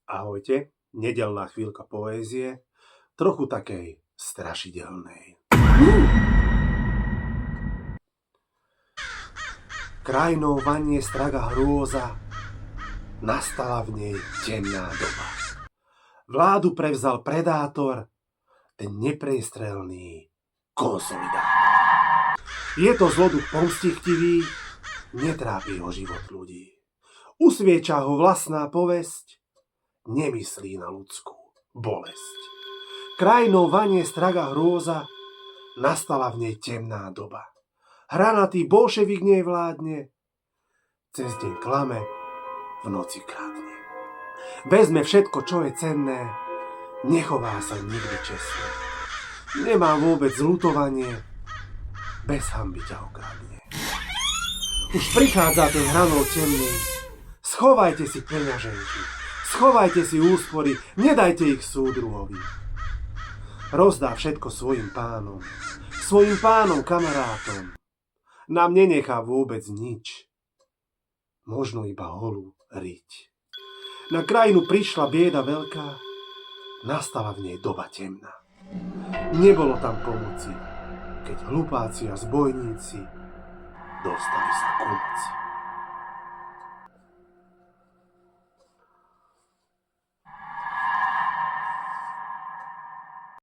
Ahojte, nedeľná chvíľka poézie, trochu takej strašidelnej. Krajinou vanie straga hrôza, nastala v nej temná doba. Vládu prevzal predátor, ten neprestrelný konsolidátor. Je to zloduch pomstichtivý, netrápi ho život ľudí. Usvieča ho vlastná povesť, nemyslí na ľudskú bolesť. Krajinou vanie straga hrôza, nastala v nej temná doba. Hranatý bolševik nej vládne, cez deň klame, v noci kradne. Vezme všetko, čo je cenné, nechová sa nikdy čestne. Nemá vôbec zľutovanie, bez hanby ťa okradne. Už prichádza ten hranol temný, schovajte si peňaženky, schovajte si úspory, nedajte ich súdruhovi. Rozdá všetko svojim pánom, kamarátom. Nám nenechá vôbec nič, možno iba holú riť. Na krajinu prišla bieda veľká, nastala v nej doba temná. Nebolo tam pomoci, keď hlupáci a zbojníci dostali sa ku moci.